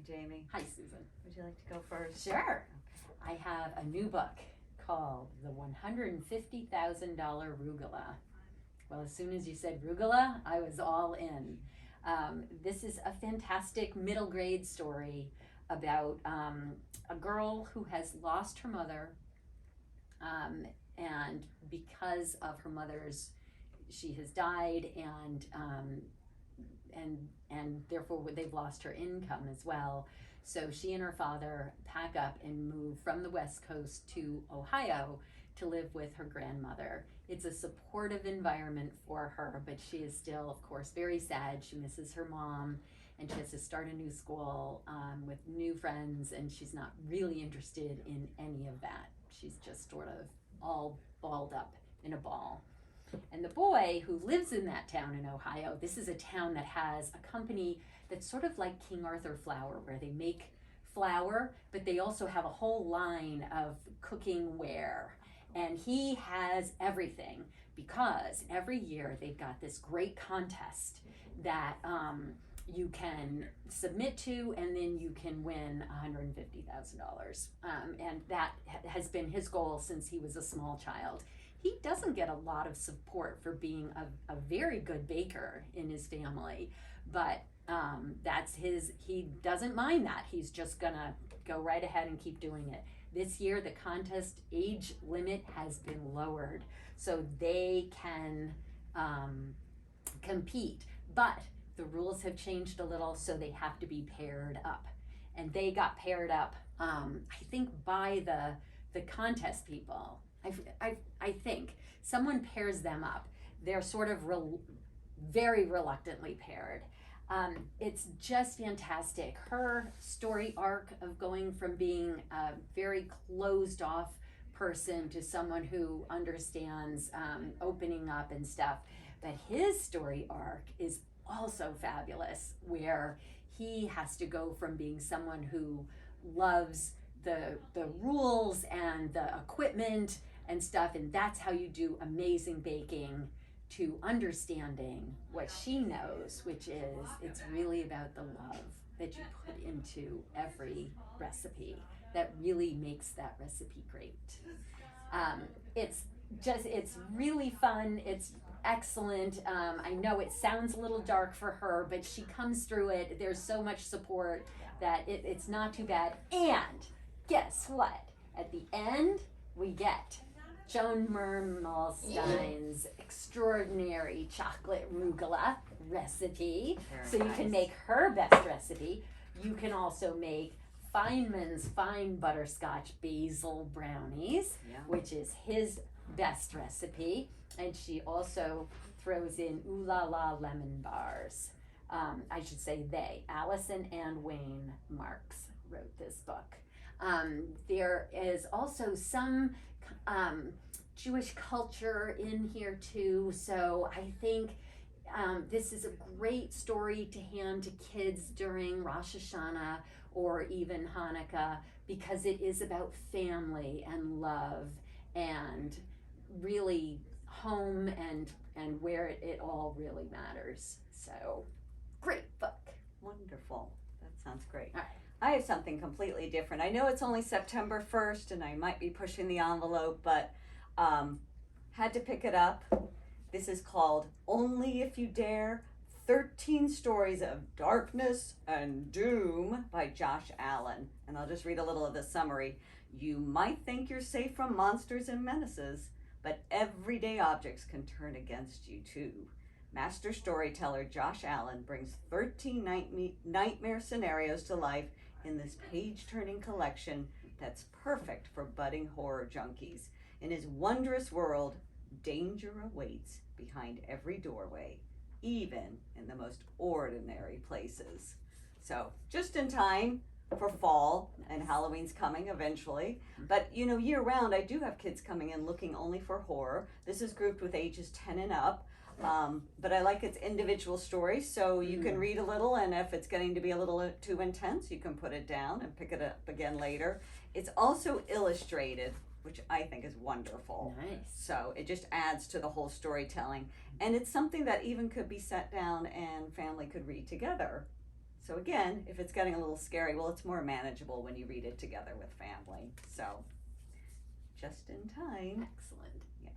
Hey, Jamie. Hi, Susan. Would you like to go first? Sure. I have a new book called The $150,000 Rugula. Well, as soon as you said Rugula, I was all in. This is a fantastic middle grade story about a girl who has lost her mother, and because of her mother's, she has died, and therefore they've lost her income as well. So she and her father pack up and move from the West Coast to Ohio to live with her grandmother. It's a supportive environment for her, but she is still, of course, very sad. She misses her mom, and she has to start a new school with new friends, and she's not really interested in any of that. She's just sort of all balled up in a ball. And the boy who lives in that town in Ohio, this is a town that has a company that's sort of like King Arthur Flour, where they make flour, but they also have a whole line of cooking ware. And he has everything because every year they've got this great contest that you can submit to, and then you can win $150,000. And that has been his goal since he was a small child. He doesn't get a lot of support for being a very good baker in his family, but that's he doesn't mind that. He's just gonna go right ahead and keep doing it. This year, the contest age limit has been lowered, so they can compete, but the rules have changed a little, so they have to be paired up. And they got paired up, I think, by the contest people. I think someone pairs them up. They're sort of very reluctantly paired. It's just fantastic. Her story arc of going from being a very closed off person to someone who understands opening up and stuff. But his story arc is also fabulous, where he has to go from being someone who loves the rules and the equipment and stuff, and that's how you do amazing baking, to understanding what she knows, which is it's really about the love that you put into every recipe that really makes that recipe great. It's really fun. It's excellent. I know it sounds a little dark for her, but she comes through it. There's so much support that it's not too bad. And guess what? At the end, we get Joan Mermelstein's extraordinary chocolate rugula recipe. So you can make her best recipe. You can also make Feynman's fine butterscotch basil brownies, which is his best recipe. And she also throws in Ooh La La lemon bars. I should say they. Allison and Wayne Marks wrote this book. There is also some Jewish culture in here too, so I think this is a great story to hand to kids during Rosh Hashanah or even Hanukkah, because it is about family and love and really home and where it all really matters. So, great book. Wonderful. That sounds great. All right. I have something completely different. I know it's only September 1st and I might be pushing the envelope, but had to pick it up. This is called Only If You Dare, 13 Stories of Darkness and Doom by Josh Allen. And I'll just read a little of the summary. You might think you're safe from monsters and menaces, but everyday objects can turn against you too. Master storyteller Josh Allen brings 13 nightmare scenarios to life in this page-turning collection that's perfect for budding horror junkies. In his wondrous world, danger awaits behind every doorway, even in the most ordinary places. So, just in time for fall, and Halloween's coming eventually. But, you know, year-round, I do have kids coming in looking only for horror. This is grouped with ages 10 and up. But I like its individual stories, so you can read a little, and if it's getting to be a little too intense, you can put it down and pick it up again later. It's also illustrated, which I think is wonderful. Nice. So it just adds to the whole storytelling. And it's something that even could be set down and family could read together. So again, if it's getting a little scary, well, it's more manageable when you read it together with family. So just in time. Excellent. Yes.